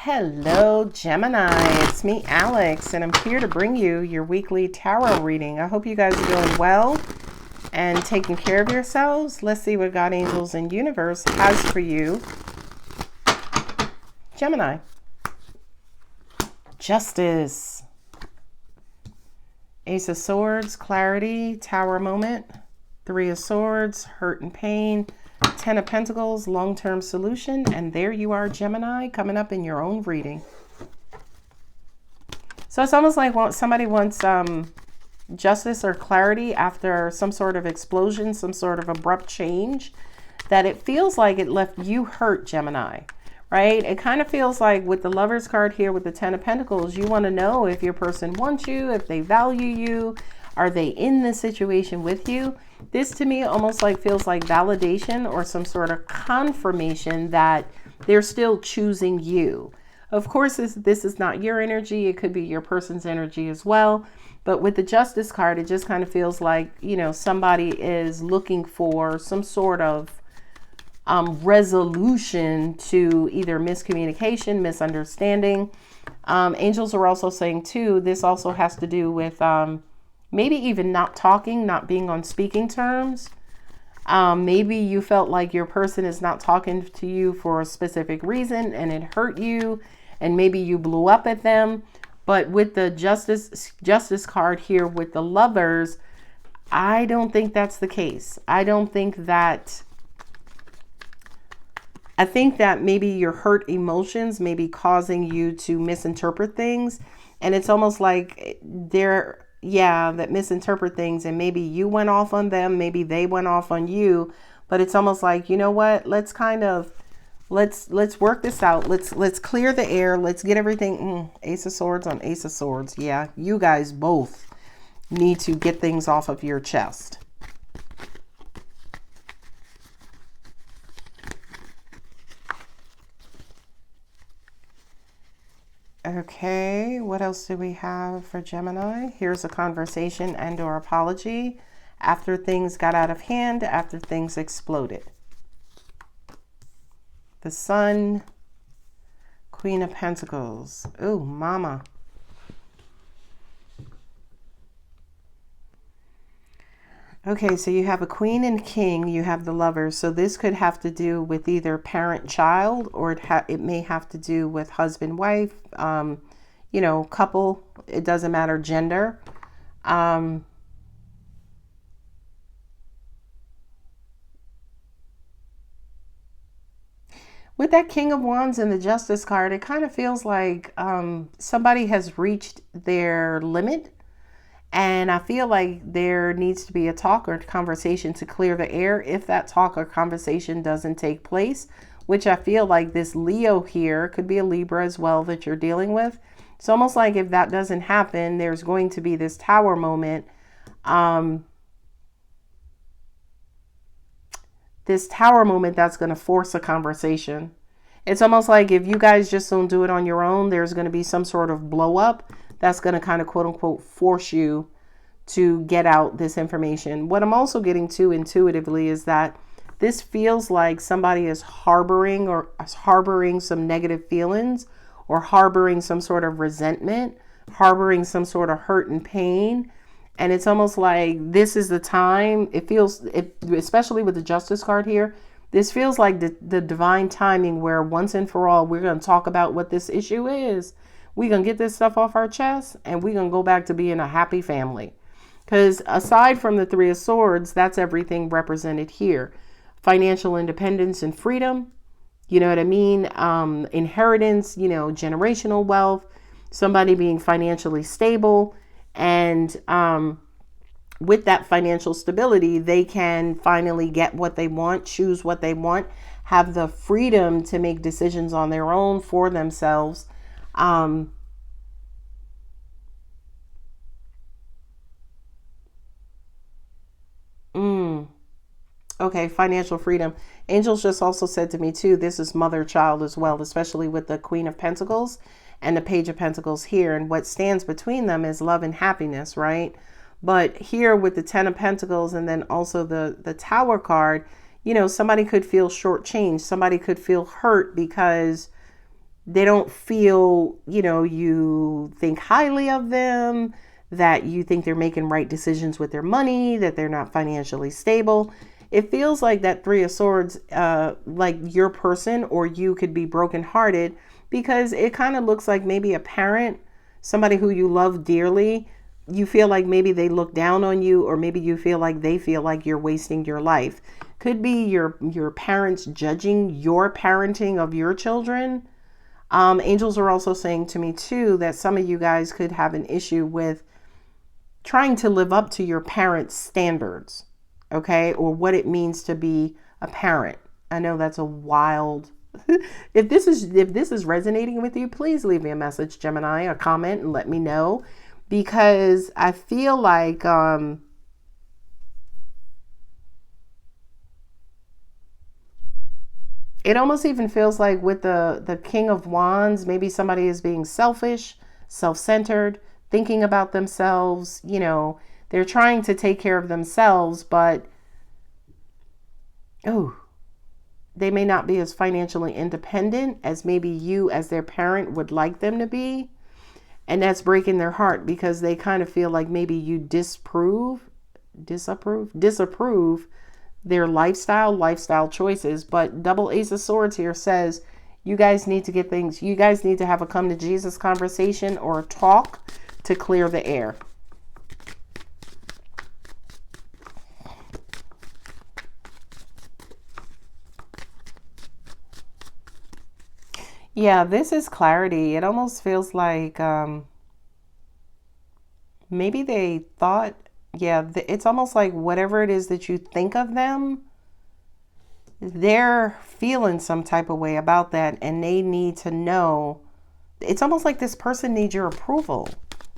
Hello, Gemini. It's me, Alex, and I'm here to bring you your weekly tarot reading. I hope you guys are doing well and taking care of yourselves. Let's see what God, angels, and universe has for you. Gemini. Justice. Ace of Swords, clarity, Tower moment. Three of Swords, hurt and pain. Ten of Pentacles, long-term solution. And there you are, Gemini, coming up in your own reading. So it's almost like somebody wants justice or clarity after some sort of explosion, some sort of abrupt change, that it feels like it left you hurt, Gemini, right? It kind of feels like with the Lovers card here with the Ten of Pentacles, you want to know if your person wants you, if they value you, are they in this situation with you? This to me almost like feels like validation or some sort of confirmation that they're still choosing you. Of course, this is not your energy. It could be your person's energy as well. But with the Justice card, it just kind of feels like, you know, somebody is looking for some sort of resolution to either miscommunication, misunderstanding. Angels are also saying too, this also has to do with maybe even not talking, not being on speaking terms. Maybe you felt like your person is not talking to you for a specific reason and it hurt you, and maybe you blew up at them. But with the Justice card here with the Lovers, I don't think that's the case. I think that maybe your hurt emotions may be causing you to misinterpret things. And it's almost like that misinterpret things, and maybe you went off on them, maybe they went off on you, but it's almost like, you know what, let's work this out. Let's clear the air. Let's get everything. Ace of Swords on Ace of Swords. Yeah, you guys both need to get things off of your chest. Okay, what else do we have for Gemini? Here's a conversation and or apology after things got out of hand, after things exploded. The Sun, Queen of Pentacles. Ooh, mama. Okay, so you have a Queen and King, you have the Lovers. So this could have to do with either parent-child, or it may have to do with husband-wife, you know, couple. It doesn't matter, gender. With that King of Wands and the Justice card, it kind of feels like somebody has reached their limit. And I feel like there needs to be a talk or conversation to clear the air if that talk or conversation doesn't take place, which I feel like this Leo here could be a Libra as well that you're dealing with. It's almost like if that doesn't happen, there's going to be this Tower moment. This Tower moment that's going to force a conversation. It's almost like if you guys just don't do it on your own, there's going to be some sort of blow up that's going to kind of quote unquote force you to get out this information. What I'm also getting to intuitively is that this feels like somebody is harboring some negative feelings, or harboring some sort of resentment, harboring some sort of hurt and pain. And it's almost like this is the time. It feels, especially with the Justice card here, this feels like the divine timing where once and for all, we're going to talk about what this issue is. We're going to get this stuff off our chest, and we're going to go back to being a happy family. Because aside from the Three of Swords, that's everything represented here. Financial independence and freedom. You know what I mean? Inheritance, you know, generational wealth, somebody being financially stable. And with that financial stability, they can finally get what they want, choose what they want, have the freedom to make decisions on their own for themselves. Okay, financial freedom. Angels just also said to me too, this is mother-child as well, especially with the Queen of Pentacles and the Page of Pentacles here. And what stands between them is love and happiness, right? But here with the Ten of Pentacles and then also the Tower card, you know, somebody could feel shortchanged. Somebody could feel hurt because They don't feel, you think highly of them, that you think they're making right decisions with their money, that they're not financially stable. It feels like that Three of Swords, like your person or you could be brokenhearted, because it kind of looks like maybe a parent, somebody who you love dearly. You feel like maybe they look down on you, or maybe you feel like they feel like you're wasting your life. Could be your parents judging your parenting of your children. Angels are also saying to me too that some of you guys could have an issue with trying to live up to your parents' standards, okay, or what it means to be a parent. I know that's a wild. If this is resonating with you, please leave me a message, Gemini, a comment, and let me know, because I feel like it almost even feels like with the King of Wands, maybe somebody is being selfish, self-centered, thinking about themselves. They're trying to take care of themselves, but they may not be as financially independent as maybe you as their parent would like them to be. And that's breaking their heart, because they kind of feel like maybe you disapprove their lifestyle choices. But double Ace of Swords here says you guys need to have a come to Jesus conversation or a talk to clear the air. Yeah, this is clarity. It almost feels like maybe they thought, it's almost like whatever it is that you think of them, they're feeling some type of way about that, and they need to know. It's almost like this person needs your approval.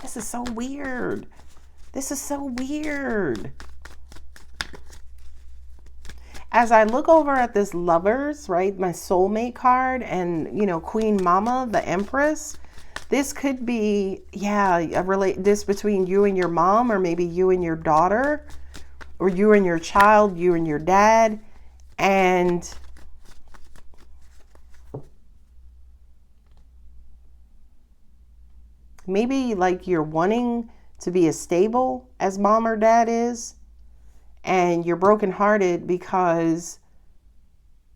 This is so weird. As I look over at this Lovers, right, my soulmate card, and, Queen Mama, the Empress, this could be, this between you and your mom, or maybe you and your daughter, or you and your child, you and your dad. And maybe like you're wanting to be as stable as mom or dad is, and you're brokenhearted because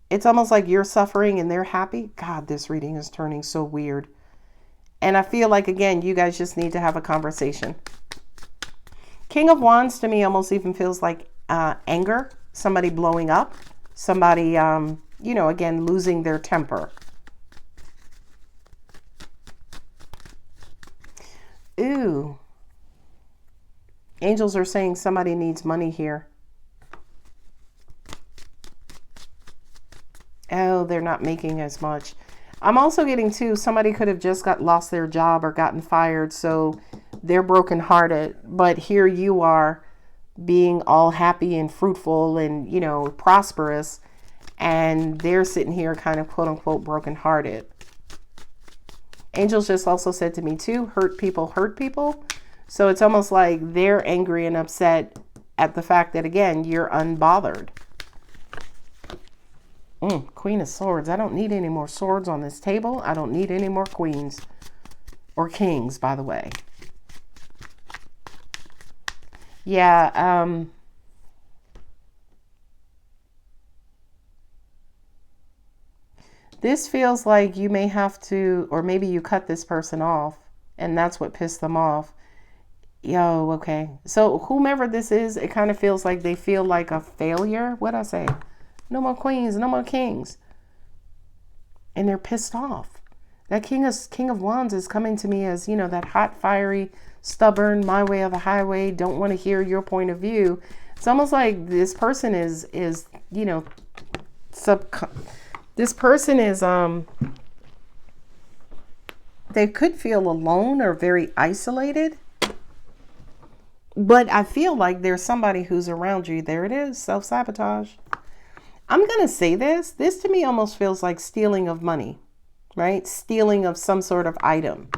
it's almost like you're suffering and they're happy. God, this reading is turning so weird. And I feel like, again, you guys just need to have a conversation. King of Wands to me almost even feels like anger, somebody blowing up, somebody, again, losing their temper. Ooh. Angels are saying somebody needs money here. Oh, they're not making as much. I'm also getting too, somebody could have just lost their job or gotten fired, so they're brokenhearted. But here you are being all happy and fruitful and, prosperous, and they're sitting here kind of quote unquote brokenhearted. Angels just also said to me too, hurt people hurt people. So it's almost like they're angry and upset at the fact that, again, you're unbothered. Queen of Swords. I don't need any more swords on this table. I don't need any more queens. Or kings, by the way. Yeah, this feels like you may have to, or maybe you cut this person off, and that's what pissed them off. Yo, okay. So whomever this is, it kind of feels like they feel like a failure. What'd I say? No more queens, no more kings. And they're pissed off. That King of Wands is coming to me as, that hot, fiery, stubborn, my way or the highway, don't want to hear your point of view. It's almost like this person is this person is, they could feel alone or very isolated. But I feel like there's somebody who's around you. There it is, self-sabotage. I'm going to say this. This to me almost feels like stealing of money, right? Stealing of some sort of item.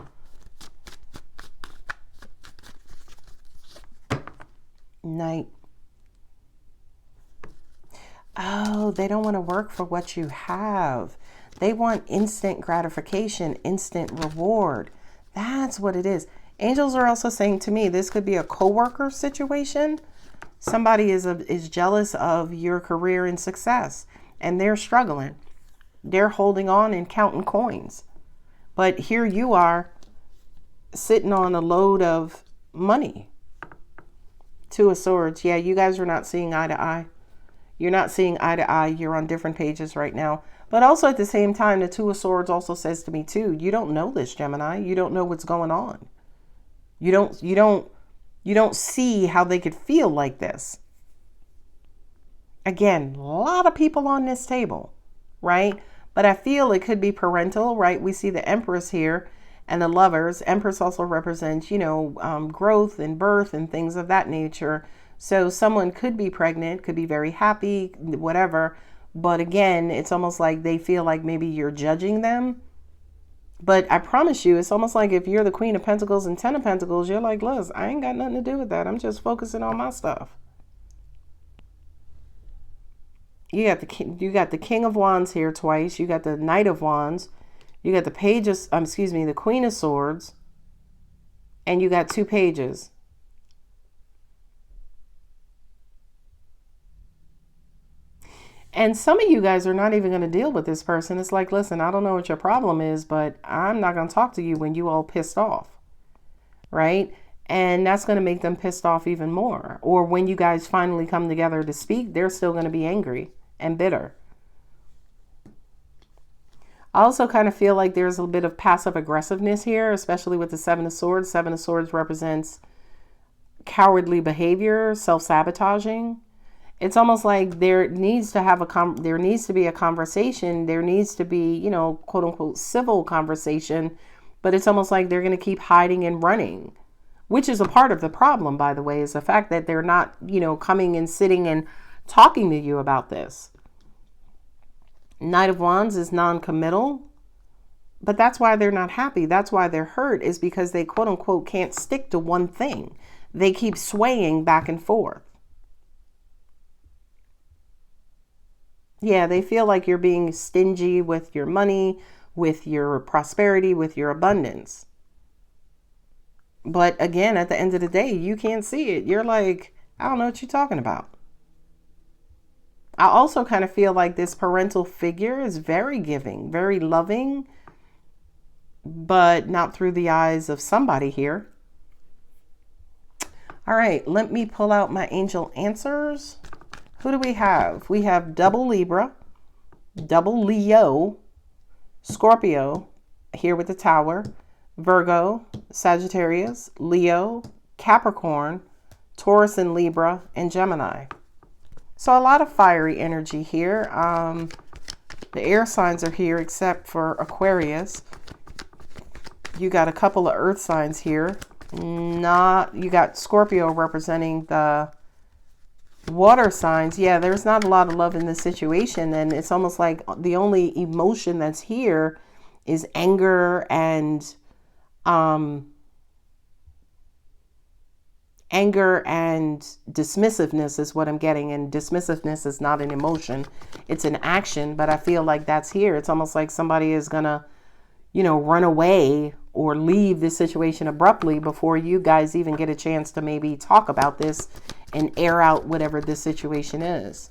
Knight. Oh, they don't want to work for what you have. They want instant gratification, instant reward. That's what it is. Angels are also saying to me, this could be a coworker situation. Somebody is jealous of your career and success, and they're struggling. They're holding on and counting coins. But here you are sitting on a load of money. Two of Swords. Yeah, you guys are not seeing eye to eye. You're not seeing eye to eye. You're on different pages right now. But also at the same time, the Two of Swords also says to me too, you don't know this, Gemini. You don't know what's going on. You don't see how they could feel like this. Again, a lot of people on this table, right? But I feel it could be parental, right? We see the Empress here and the Lovers. Empress also represents, growth and birth and things of that nature. So someone could be pregnant, could be very happy, whatever. But again, it's almost like they feel like maybe you're judging them. But I promise you, it's almost like if you're the Queen of Pentacles and Ten of Pentacles, you're like, Liz, I ain't got nothing to do with that. I'm just focusing on my stuff. You got the King of Wands here twice. You got the Knight of Wands. You got the the Queen of Swords. And you got two pages. And some of you guys are not even going to deal with this person. It's like, listen, I don't know what your problem is, but I'm not going to talk to you when you all pissed off. Right? And that's going to make them pissed off even more. Or when you guys finally come together to speak, they're still going to be angry and bitter. I also kind of feel like there's a bit of passive aggressiveness here, especially with the Seven of Swords. Seven of Swords represents cowardly behavior, self-sabotaging. It's almost like there needs to be a conversation. There needs to be, quote unquote, civil conversation. But it's almost like they're going to keep hiding and running, which is a part of the problem, by the way, is the fact that they're not, coming and sitting and talking to you about this. Knight of Wands is non-committal, but that's why they're not happy. That's why they're hurt, is because they, quote unquote, can't stick to one thing. They keep swaying back and forth. Yeah, they feel like you're being stingy with your money, with your prosperity, with your abundance. But again, at the end of the day, you can't see it. You're like, I don't know what you're talking about. I also kind of feel like this parental figure is very giving, very loving, but not through the eyes of somebody here. All right, let me pull out my angel answers. Who do we have? We have double Libra, double Leo, Scorpio, here with the Tower, Virgo, Sagittarius, Leo, Capricorn, Taurus and Libra, and Gemini. So a lot of fiery energy here. The air signs are here except for Aquarius. You got a couple of earth signs here. You got Scorpio representing the water signs. Yeah, there's not a lot of love in this situation, and it's almost like the only emotion that's here is anger and dismissiveness is what I'm getting. And dismissiveness is not an emotion, it's an action. But I feel like that's here. It's almost like somebody is gonna, run away or leave this situation abruptly before you guys even get a chance to maybe talk about this and air out whatever this situation is.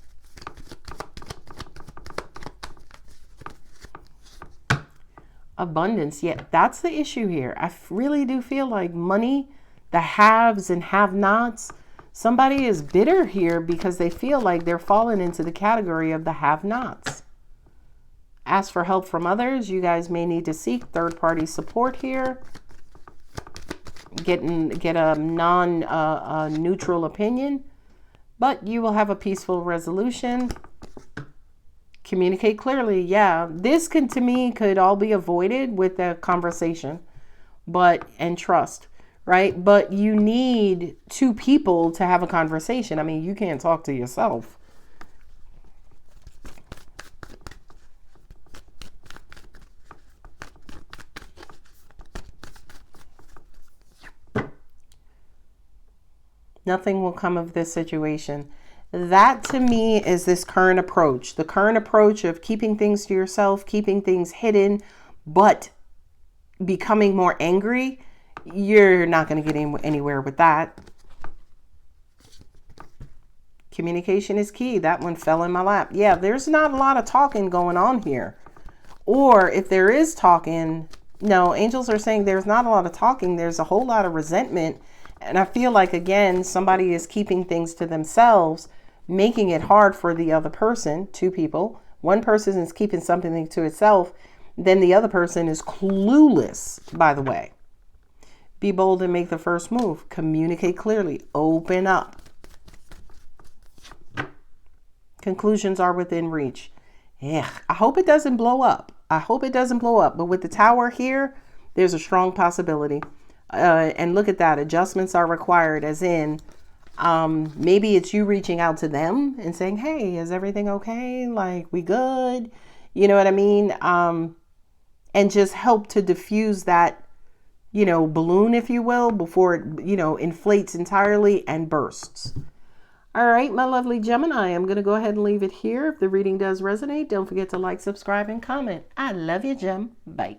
Abundance. Yeah, that's the issue here. I really do feel like money, the haves and have-nots, somebody is bitter here because they feel like they're falling into the category of the have-nots. Ask for help from others. You guys may need to seek third-party support here. Get a non-neutral opinion, but you will have a peaceful resolution. Communicate clearly. Yeah, this to me could all be avoided with a conversation, and trust, right? But you need two people to have a conversation. I mean, you can't talk to yourself. Nothing will come of this situation. That to me is this current approach. The current approach of keeping things to yourself, keeping things hidden, but becoming more angry. You're not going to get anywhere with that. Communication is key. That one fell in my lap. Yeah, there's not a lot of talking going on here. Or if there is talking, no, angels are saying there's not a lot of talking. There's a whole lot of resentment. And I feel like, again, somebody is keeping things to themselves, making it hard for the other person. Two people. One person is keeping something to itself. Then the other person is clueless, by the way. Be bold and make the first move. Communicate clearly. Open up. Conclusions are within reach. Yeah, I hope it doesn't blow up. I hope it doesn't blow up. But with the Tower here, there's a strong possibility. And look at that. Adjustments are required, as in maybe it's you reaching out to them and saying, hey, is everything okay? Like, we good? You know what I mean? And just help to diffuse that, balloon, if you will, before it, inflates entirely and bursts. All right, my lovely Gemini, I'm going to go ahead and leave it here. If the reading does resonate, don't forget to like, subscribe, and comment. I love you, Gem. Bye.